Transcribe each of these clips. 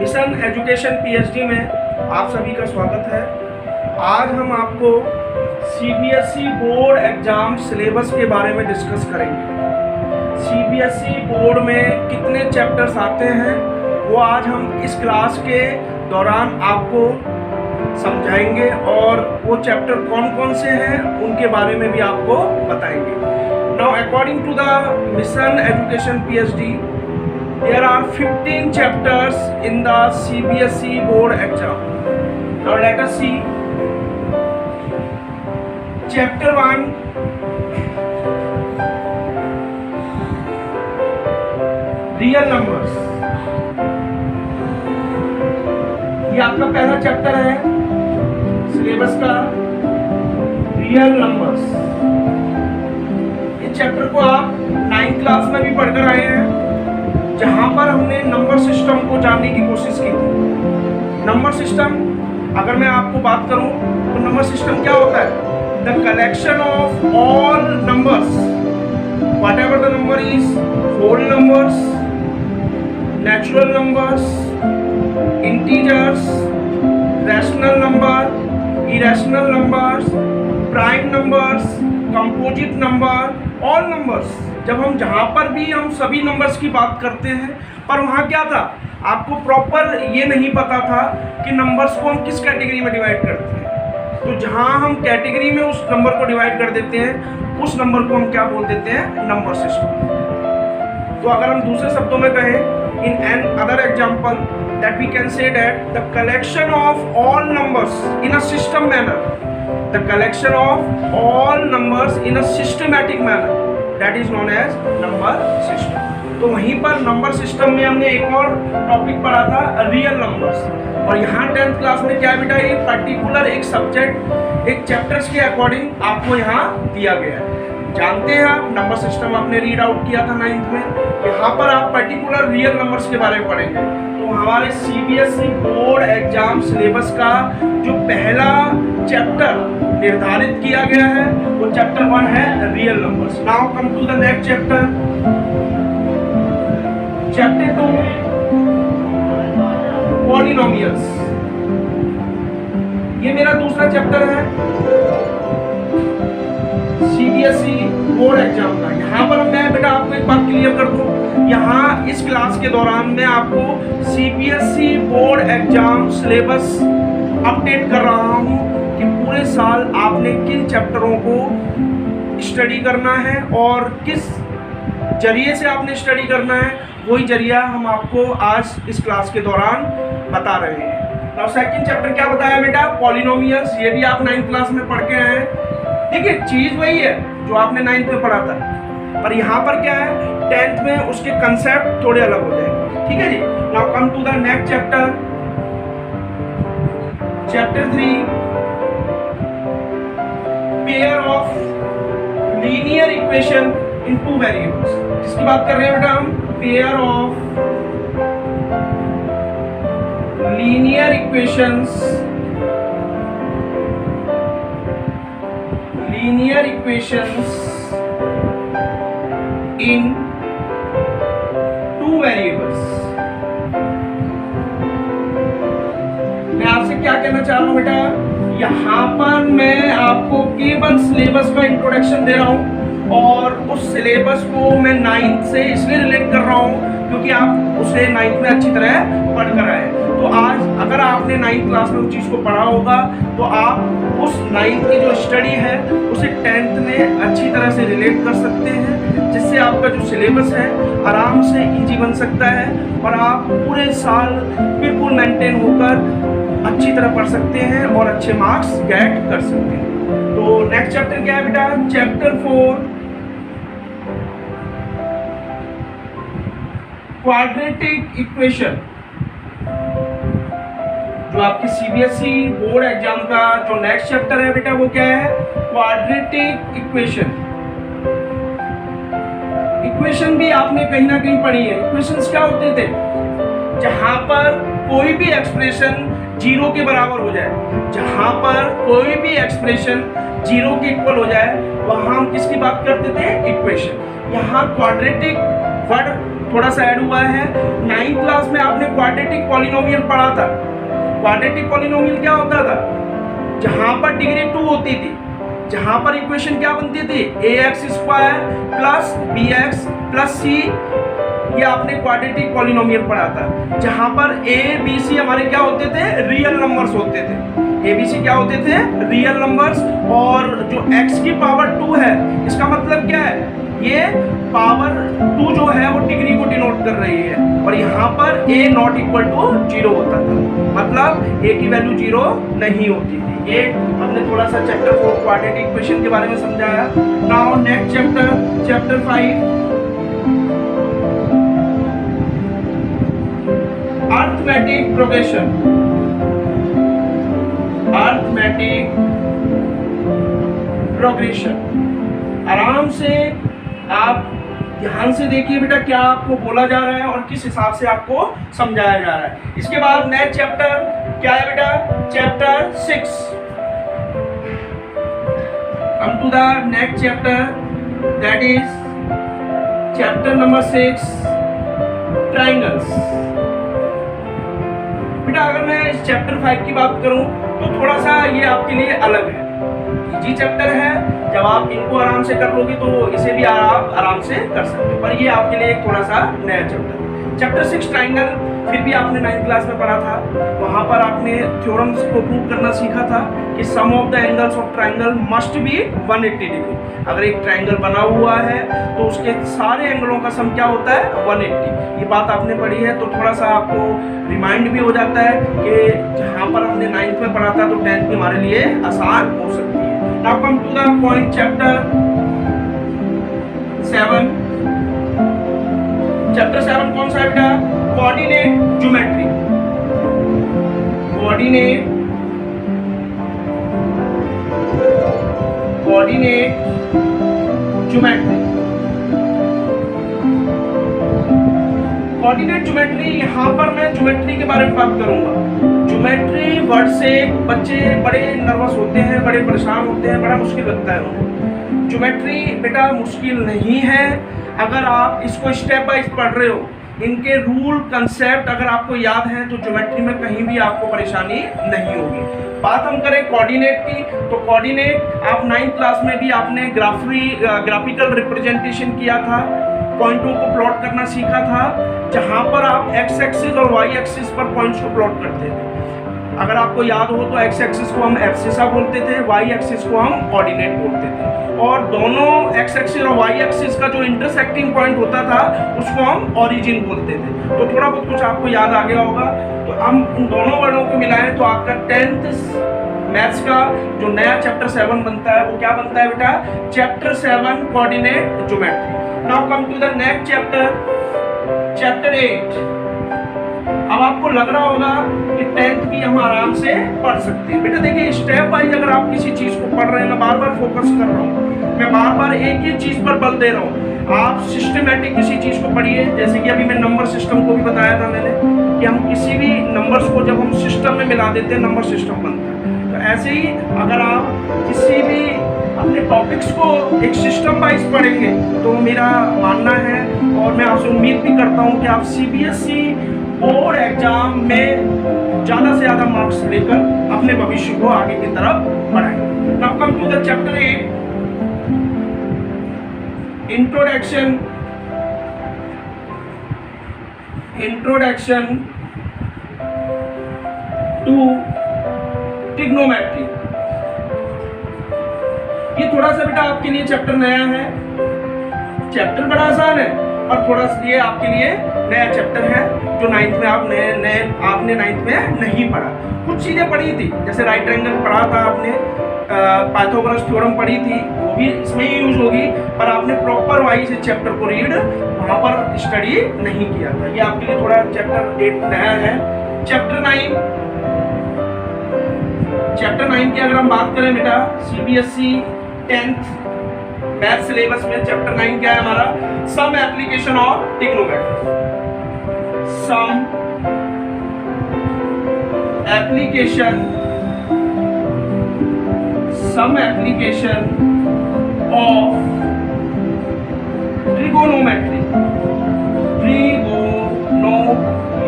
Mission education PhD में आप सभी का स्वागत है। आज हम आपको सीबीएसई बोर्ड एग्जाम सिलेबस के बारे में डिस्कस करेंगे। सीबीएसई बोर्ड में कितने चैप्टर्स आते हैं वो आज हम इस क्लास के दौरान आपको समझाएंगे और वो चैप्टर कौन कौन से हैं उनके बारे में भी आपको बताएंगे। Now according to the mission education PhD there are 15 chapters in the CBSE board exam. Now let us see chapter 1, real numbers। ये आपका पहला चैप्टर है सिलेबस का, रियल नंबर्स। इस चैप्टर को आप 9th क्लास में भी पढ़कर आए हैं, जहां पर हमने नंबर सिस्टम को जानने की कोशिश की थी। नंबर सिस्टम अगर मैं आपको बात करूं तो नंबर सिस्टम क्या होता है? The collection of all numbers, whatever the number is, whole numbers, natural numbers, integers, rational number, irrational numbers, prime numbers, composite number, all numbers. जब हम जहाँ पर भी हम सभी नंबर्स की बात करते हैं, पर वहाँ क्या था, आपको प्रॉपर ये नहीं पता था कि नंबर्स को हम किस कैटेगरी में डिवाइड करते हैं। तो जहाँ हम कैटेगरी में उस नंबर को डिवाइड कर देते हैं, उस नंबर को हम क्या बोल देते हैं? Number system. तो अगर हम दूसरे शब्दों में कहें, in another example that we can say that the collection of all numbers in a system manner, the collection of all numbers in a systematic manner, that is known as number system. तो वहीं पर number system में हमने एक और topic पढ़ा था, real numbers. और यहाँ 10th क्लास में क्या बेटा, एक पर्टिकुलर एक सब्जेक्ट, एक चैप्टर्स के अकॉर्डिंग आपको यहाँ दिया गया है। जानते हैं आप, नंबर सिस्टम आपने रीड आउट किया था 9th में। यहाँ पर आप पर्टिकुलर रियल नंबर्स के बारे में पढ़ेंगे। तो हमारे सीबीएसई बोर्ड एग्जाम सिलेबस का जो पहला चैप्टर निर्धारित किया गया है वो चैप्टर 1 है real numbers. Now come to the next chapter, chapter 2 polynomials. ये मेरा दूसरा चैप्टर है सीबीएसई बोर्ड एग्जाम का। यहाँ पर मैं बेटा आपको एक बात क्लियर कर दूं, यहाँ इस क्लास के दौरान मैं आपको CBSE board exam syllabus update कर रहा हूँ कि पूरे साल आपने किन चैप्टरों को स्टडी करना है और किस जरिए से आपने स्टडी करना है, वही जरिया हम आपको आज इस क्लास के दौरान बता रहे हैं। अब सेकंड चैप्टर क्या बताया बेटा? पॉलिनोमियल्स। ये भी आप 9th क्लास में पढ़ के आए हैं। देखिए चीज वही है जो आपने 9th में पढ़ा था, पर यहाँ पर क्या है, 10th में उसके कंसेप्ट थोड़े अलग हो जाएंगे। ठीक है जी। Now come to the next chapter, chapter 3 pair of linear equation in 2 variables. किसकी बात कर रहे हैं बेटा हम? Pair of linear equations, linear equations in 2 variables. मैं आपसे क्या कहना चाह रहा हूं बेटा, यहाँ पर मैं आपको केवल सिलेबस का इंट्रोडक्शन दे रहा हूँ और उस सिलेबस को मैं 9th से इसलिए रिलेट कर रहा हूँ क्योंकि आप उसे 9th में अच्छी तरह पढ़ कर आए। तो आज अगर आपने 9th क्लास में उस चीज़ को पढ़ा होगा तो आप उस 9th की जो स्टडी है उसे 10th में अच्छी तरह से रिलेट कर सकते हैं, जिससे आपका जो सिलेबस है आराम से इजी बन सकता है और आप पूरे साल बिल्कुल मेंटेन होकर अच्छी तरह पढ़ सकते हैं और अच्छे मार्क्स गेट कर सकते हैं। तो नेक्स्ट चैप्टर क्या है बेटा? Chapter 4 quadratic equation. जो आपके सीबीएसई बोर्ड एग्जाम का जो नेक्स्ट चैप्टर है बेटा वो क्या है? Quadratic equation. इक्वेशन भी आपने कहीं ना कहीं पढ़ी है। इक्वेशंस क्या होते थे? जहां पर कोई भी एक्सप्रेशन 0 के बराबर हो जाए, जहां पर कोई भी एक्सप्रेशन 0 के इक्वल हो जाए, वहां हम किसकी बात करते थे? इक्वेशन। यहाँ क्वाड्रेटिक वर्ड थोड़ा सा ऐड हुआ है। 9th क्लास में आपने क्वाड्रेटिक पॉलिनोमियल पढ़ा था। क्वाड्रेटिक पॉलिनोमियल क्या होता था? जहां पर डिग्री 2 होती थी, जहां पर इक्वेशन क्या बनती थी? ax² plus bx plus c। ये आपने क्वाड्रेटिक पॉलिनोमियल पढ़ा था, जहां पर a b c हमारे क्या होते थे? रियल नंबर्स होते थे। a b c क्या होते थे? Real numbers. और जो x की पावर 2 है, इसका मतलब क्या है? ये पावर 2 जो है वो डिग्री को डिनोट कर रही है, और यहाँ पर a नॉट इक्वल टू 0 होता था, मतलब a की वैल्यू 0 नहीं होती थी। ये हमने थोड़ा सा चैप्टर 4 क्वाड्रेटिक इक्वेशन के बारे में समझाया। Now next chapter, chapter 5, arithmetic progression. Arithmetic progression. आराम से आप ध्यान से देखिए बेटा क्या आपको बोला जा रहा है और किस हिसाब से आपको समझाया जा रहा है। इसके बाद नेक्स्ट चैप्टर क्या है बेटा? Chapter 6। Come to the next chapter, that is chapter number 6, triangles. बेटा अगर मैं इस चैप्टर 5 की बात करूं तो थोड़ा सा ये आपके लिए अलग है, इजी चैप्टर है। जब आप इनको आराम से कर लोगे तो इसे भी आप आराम से कर सकते हो, पर ये आपके लिए थोड़ा सा नया चैप्टर। चैप्टर 6 ट्रायंगल, फिर भी आपने 9th क्लास में पढ़ा था। वहां पर आपने थ्योरम्स को प्रूव करना सीखा था कि sum of the angles of triangle must be 180 degree. अगर एक ट्रायंगल बना हुआ है तो उसके सारे एंगलों का सम क्या होता है? 180। ये बात आपने पढ़ी है, तो थोड़ा सा आपको रिमाइंड भी हो जाता है कि जहाँ पर हमने 9th में पढ़ा था तो 10th में हमारे लिए आसान हो सकती है। Now come to the point, chapter 7. Chapter 7 कौन सा है बेटा? Coordinate geometry. Coordinate geometry. Coordinate geometry, यहाँ पर मैं ज्योमेट्री के बारे में बात करूंगा। ज्योमेट्री वर्ड से बच्चे बड़े नर्वस होते हैं, बड़े परेशान होते हैं, बड़ा मुश्किल लगता है उन्हें। ज्योमेट्री बेटा मुश्किल नहीं है, अगर आप इसको स्टेप बाय पढ़ रहे हो, इनके रूल कंसेप्ट अगर आपको याद है तो ज्योमेट्री में कहीं भी आपको परेशानी नहीं होगी। बात हम करें कोऑर्डिनेट की, तो कोऑर्डिनेट आप 9th क्लास में भी आपने ग्राफिकल रिप्रेजेंटेशन किया था, पॉइंटों को प्लॉट करना सीखा था, जहां पर आप एक्स एक्सिस और वाई एक्सिस पर पॉइंट्स को प्लॉट करते थे। अगर आपको याद हो तो एक्स एक्सिस को हम एब्सिसा बोलते थे, वाई एक्सिस को हम ऑर्डिनेट बोलते थे, और दोनों एक्स एक्सिस और वाई एक्सिस का जो इंटरसेक्टिंग पॉइंट होता था उसको हम ओरिजिन बोलते थे। तो थोड़ा बहुत कुछ आपको याद आ गया होगा। तो हम इन दोनों वर्डों को मिलाएं तो आपका 10th मैथ्स का जो नया चैप्टर 7 बनता है वो क्या बनता है बेटा? Chapter 7 coordinate geometry. Now come to the next chapter, chapter 8। अब आपको लग रहा होगा कि 10th भी हम आराम से पढ़ सकते हैं। बेटा देखिए स्टेप वाइज अगर आप किसी चीज को पढ़ रहे हैं, मैं बार बार फोकस कर रहा हूँ, मैं बार बार एक ही चीज पर बल दे रहा हूँ। आप सिस्टमेटिक किसी चीज को पढ़िए, जैसे कि अभी मैं नंबर सिस्टम को भी बताया था मैंने कि हम किसी भी नंबर्स को जब हम सिस्टम में मिला देते हैं नंबर सिस्टम बनता है। तो ऐसे ही अगर आप किसी भी अपने टॉपिक्स को एक सिस्टम वाइज पढ़ेंगे तो मेरा मानना है और मैं आपसे उम्मीद भी करता हूँ कि आप CBSE बोर्ड एग्जाम में ज़्यादा से ज़्यादा मार्क्स लेकर अपने भविष्य को आगे की तरफ बढ़ाएंगे। Now come to the chapter 8, introduction to trigonometry. ये थोड़ा सा बेटा आपके लिए चैप्टर नया है, चैप्टर बड़ा आसान है और थोड़ा सा ये आपके लिए नया चैप्टर है जो 9th में आपने 9th में नहीं पढ़ा। कुछ चीजें पढ़ी थी, जैसे राइट एंगल पढ़ा था आपने, पाइथागोरस थ्योरम पढ़ी थी, वो भी इसमें ही यूज होगी, पर आपने प्रॉपर वाइज इस चैप्टर को रीड वहां पर स्टडी नहीं किया था। ये आपके लिए थोड़ा चैप्टर 8 नया है। चैप्टर 9 की अगर हम बात करें बेटा, CBSE 10th मैथ सिलेबस में चैप्टर 9 क्या है हमारा? Some application of trigonometry. Some application of trigonometry.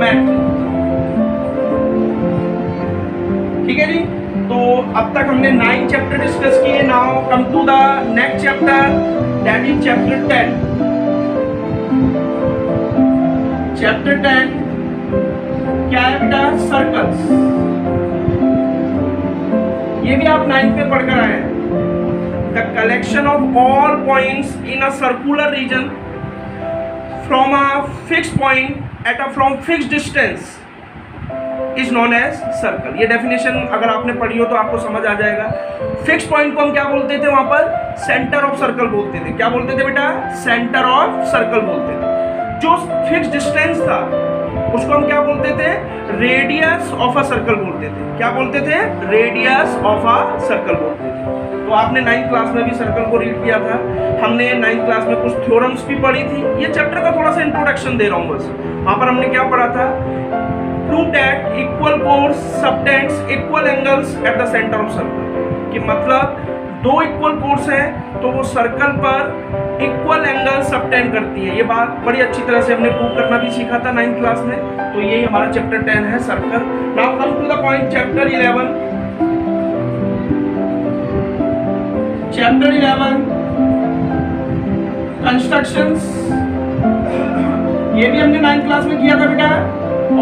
Geometry. ठीक है जी, तो अब तक हमने 9 चैप्टर डिस्कस किए। Now come to the next chapter, that is chapter 10। Chapter 10 क्या है बेटा? सर्कल्स। ये भी आप 9th में पढ़कर आए हैं। The collection of all points in a circular region from a fixed point at a from fixed distance is known as circle. ये डेफिनेशन अगर आपने पढ़ी हो तो आपको समझ आ जाएगा। फिक्स पॉइंट को हम क्या बोलते थे? वहां पर सेंटर ऑफ सर्कल बोलते थे। क्या बोलते थे बेटा? सेंटर ऑफ सर्कल बोलते थे। जो फिक्स डिस्टेंस था उसको हम क्या बोलते थे? रेडियस ऑफ अ सर्कल बोलते थे। क्या बोलते थे? रेडियस ऑफ अ सर्कल बोलते थे। तो आपने 9th क्लास में भी सर्कल को रीड किया था। हमने 9th क्लास में कुछ थ्योरम्स भी पढ़ी थी। ये चैप्टर का थोड़ा सा इंट्रोडक्शन दे रहा हूँ बस। वहां पर हमने क्या पढ़ा था? Prove that equal chords subtends equal angles at the center of circle। कि मतलब दो इक्वल कोर्स हैं तो वो सर्कल पर इक्वल एंगल सबटेंड करती है। ये बात बड़ी अच्छी तरह से हमने प्रूव करना भी सीखा था 9th क्लास में। तो यही हमारा चैप्टर 10 है, circle. Now come to the point, chapter 11। Chapter 11 constructions. ये भी हमने 9th क्लास में किया था बेटा,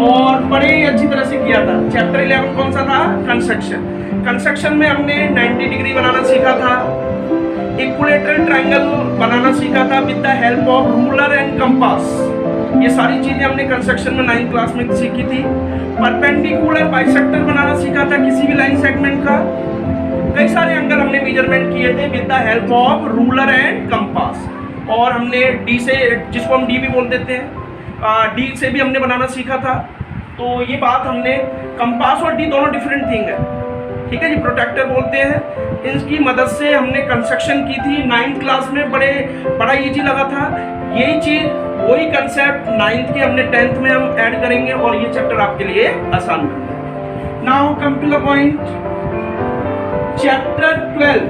और बड़े ही अच्छी तरह से किया था। चैप्टर 11 कौन सा था? कंस्ट्रक्शन। कंस्ट्रक्शन में हमने 90 डिग्री बनाना सीखा था, इक्विलेटरल ट्रायंगल बनाना सीखा था with the help of ruler and compass. ये सारी चीजें हमने कंस्ट्रक्शन में 9th क्लास में सीखी थी। परपेंडिकुलर बाइसेक्टर बनाना सीखा था किसी भी लाइन सेगमेंट का। कई सारे एंगल हमने मेजरमेंट किए थे with the help of ruler and compass. और हमने डी से, जिसको हम डी भी बोल देते हैं, डी से भी हमने बनाना सीखा था। तो ये बात हमने, कंपास और डी दोनों डिफरेंट थिंग है, ठीक है जी, प्रोटेक्टर बोलते हैं। इनकी मदद से हमने कंस्ट्रक्शन की थी 9th क्लास में। बड़ा इजी लगा था। यही चीज, वही कंसेप्ट 9th के हमने 10th में हम ऐड करेंगे और ये चैप्टर आपके लिए आसान है। Now come to the point, chapter 12।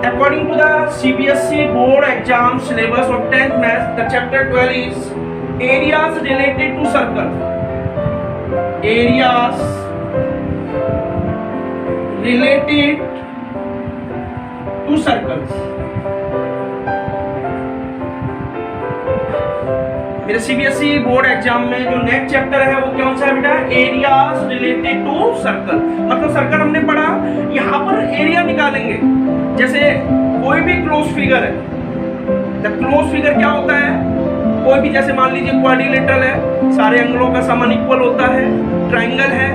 According to the CBSE board exam syllabus of 10th maths, the chapter 12 is areas related to circle. Areas related to circles. मेरे CBSE बोर्ड एग्जाम में जो next chapter है वो कौन सा है बेटा? Areas related to circle. मतलब सर्कल हमने पढ़ा, यहाँ पर एरिया निकालेंगे। जैसे कोई भी क्लोज फिगर है, द क्लोज फिगर क्या होता है? कोई भी, जैसे मान लीजिए क्वाड्रिलेटरल है, सारे एंगलों का सम अनइक्वल होता है। ट्रायंगल है,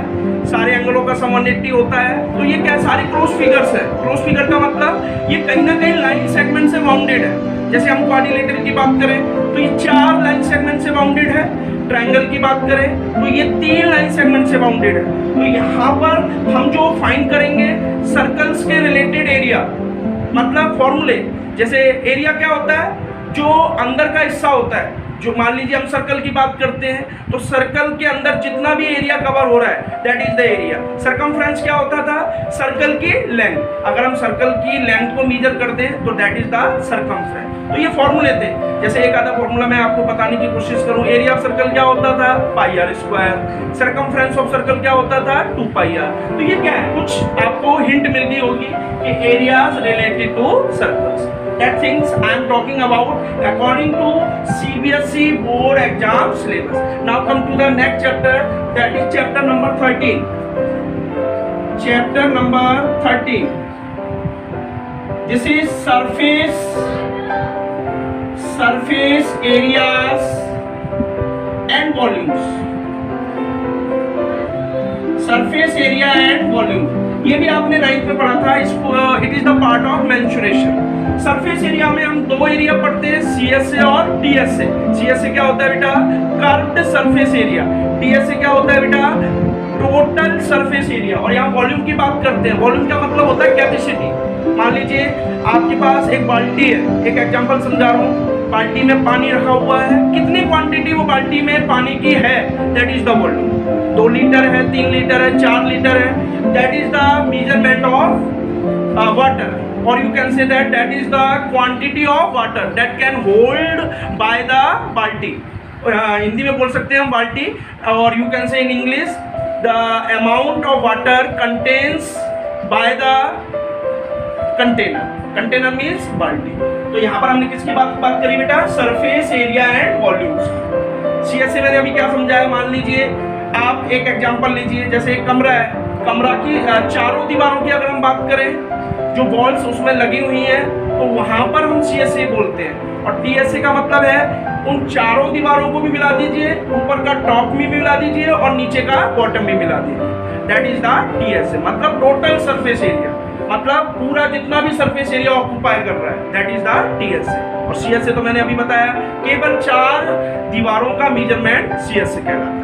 सारे एंगलों का सम 180 होता है। तो ये क्या, सारी क्लोज फिगर्स है। क्लोज फिगर का मतलब ये कहीं ना कहीं लाइन सेगमेंट से बाउंडेड है। जैसे हम क्वाड्रिलेटरल की बात करें तो ये 4 लाइन सेगमेंट से बाउंडेड है। ट्रायंगल की बात करें तो ये 3 लाइन सेगमेंट से बाउंडेड है। तो यहाँ पर हम जो फाइंड करेंगे सर्कल्स के रिलेटेड एरिया, मतलब फॉर्मूले। जैसे एरिया क्या होता है? जो अंदर का हिस्सा होता है। जो मान लीजिए हम सर्कल की बात करते हैं तो सर्कल के अंदर जितना भी एरिया कवर हो रहा है that is the area. Circumference क्या होता था? सर्कल की लेंथ। अगर हम सर्कल की लेंथ को मेजर करते हैं तो दैट इज द सरकमफ्रेंस। तो ये फॉर्मूले थे। जैसे एक आधा फॉर्मूला मैं आपको बताने की कोशिश करूं। एरिया ऑफ सर्कल क्या होता था? Pi r square. Circumference of circle क्या होता था? 2 पाई आर। तो ये क्या है, कुछ आपको हिंट मिल गई होगी कि areas related to circles. That things I am talking about according to CBSE board exam syllabus. Now come to the next chapter, that is chapter number 13. Chapter number 13. This is surface areas and volumes. Surface area and volume. ये भी आपने 9th में पढ़ा था। इसको it is the part of mensuration. Surface area में हम 2 area पढ़ते हैं, CSA और DSA। CSA क्या होता है बेटा? Curved surface area. DSA क्या होता है बेटा? Total surface area. और यहाँ वॉल्यूम की बात करते हैं। वॉल्यूम का मतलब होता है कैपेसिटी। मान लीजिए आपके पास एक बाल्टी है, एक एग्जांपल समझा रहा हूँ। बाल्टी में पानी रखा हुआ है, कितनी क्वांटिटी वो बाल्टी में पानी की है that is the volume. 2 litre है, 3 लीटर है, 4 लीटर है, that is the measurement of water. or you can say that is the quantity of water that can hold by the balti। Hindi में बोल सकते हैं हम बाल्टी, और you can say in English the amount of water contains by the container. Container means बाल्टी। तो यहाँ पर हमने किसकी बात करी बेटा? Surface area and volumes. CS से मैंने अभी क्या समझाया, मान लीजिए आप एक एग्जांपल लीजिए, जैसे एक कमरा है, कमरा की चारों दीवारों की अगर हम बात करें, जो वॉल्स उसमें लगी हुई हैं, तो वहां पर हम सीएसए बोलते हैं। और टीएसए का मतलब है उन चारों दीवारों को भी मिला दीजिए, ऊपर का टॉप भी मिला दीजिए और नीचे का बॉटम भी मिला दीजिए। दैट इज द टीएसए, मतलब टोटल सरफेस एरिया, मतलब पूरा जितना भी सरफेस एरिया ऑक्यूपाई कर रहा है, दैट इज द टीएसए। और सीएसए तो मैंने अभी बताया, केवल 4 दीवारों का मेजरमेंट सीएसए कहलाता है।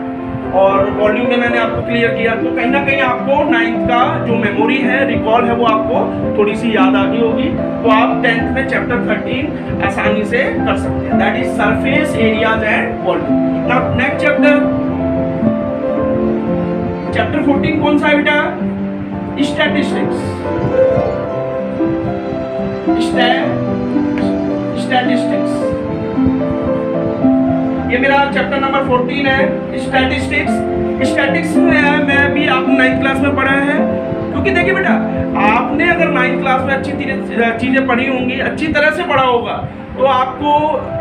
और वॉल्यूम में मैंने आपको क्लियर किया, तो कहीं ना कहीं आपको 9th का जो मेमोरी है, रिकॉल है, वो आपको थोड़ी सी याद आ गई होगी। तो आप 10th में चैप्टर 13 आसानी से कर सकते हैं, that is surface areas and volume. Now next chapter 14 कौन सा है बेटा? स्टैटिस्टिक्स। स्टैटिस्टिक्स ये मेरा चैप्टर नंबर 14 है, स्टैटिस्टिक्स। स्टैटिस्टिक्स में मैं भी आप 9th क्लास में पढ़ा है, क्योंकि देखिए बेटा, आपने अगर 9th क्लास में अच्छी चीजें पढ़ी होंगी, अच्छी तरह से पढ़ा होगा, तो आपको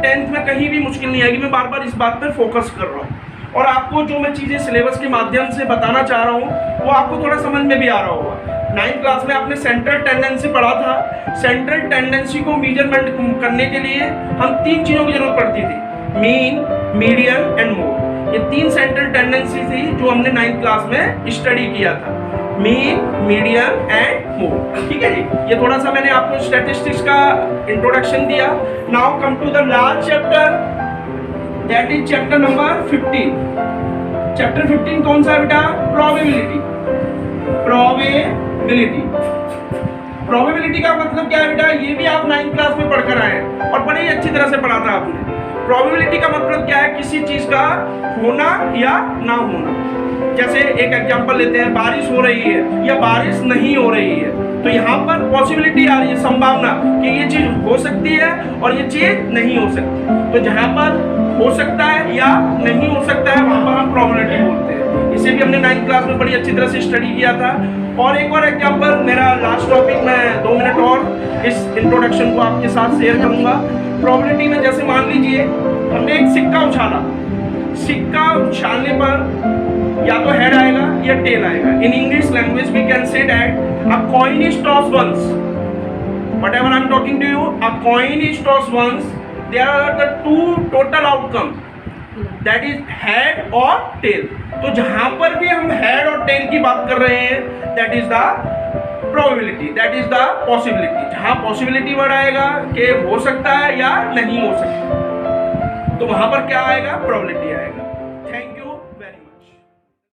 10th में कहीं भी मुश्किल नहीं आएगी। मैं बार बार इस बात पर फोकस कर रहा हूँ, और आपको जो मैं चीजें सिलेबस के माध्यम से बताना चाह रहा हूँ, वो आपको थोड़ा समझ में भी आ रहा होगा। 9th क्लास में आपने सेंट्रल टेंडेंसी पढ़ा था। सेंट्रल टेंडेंसी को मेजरमेंट करने के लिए हम 3 चीजों की जरूरत पड़ती थी, मीन, मीडियन एंड मोड। ये 3 सेंट्रल टेंडेंसी थी जो हमने 9th क्लास में स्टडी किया था, मीन, मीडियन एंड मोड। ठीक है जी, ये थोड़ा सा मैंने आपको स्टैटिस्टिक्स का इंट्रोडक्शन दिया। Now come to the last chapter, that is chapter number 15। Chapter 15 कौन सा है बेटा? प्रोबेबिलिटी। प्रोबेबिलिटी, प्रोबेबिलिटी का मतलब क्या है बेटा? ये भी आप 9th क्लास में पढ़कर आए हैं, और बड़ी अच्छी तरह से पढ़ा था आपने। प्रोबेबिलिटी का मतलब क्या है? किसी चीज का होना या ना होना। जैसे एक एग्जांपल लेते हैं, बारिश हो रही है या बारिश नहीं हो रही है, तो यहाँ पर पॉसिबिलिटी आ रही है, संभावना कि ये चीज हो सकती है और ये चीज नहीं हो सकती। तो जहाँ पर हो सकता है या नहीं हो सकता है, वहां पर हम प्रोबेबिलिटी बोलते हैं। इसे भी हमने 9th क्लास में बड़ी अच्छी तरह से स्टडी किया था। और एक और एग्जांपल, मेरा लास्ट टॉपिक, मैं 2 मिनट और इस इंट्रोडक्शन को आपके साथ शेयर करूंगा। प्रोबेबिलिटी में जैसे मान लीजिए हमने एक सिक्का उछाला, सिक्का उछालने पर या तो हेड आएगा या टेल आएगा। In English language we can say that a coin is toss once, whatever I am talking to you, a coin is toss once, there are the 2 total outcome, that is head और tail. तो जहां पर भी हम head और tell की बात कर रहे हैं, that is the probability, that is the possibility. जहां पॉसिबिलिटी वर्ड आएगा कि हो सकता है या नहीं हो सकता, तो वहां पर क्या आएगा? प्रोबेबिलिटी आएगा।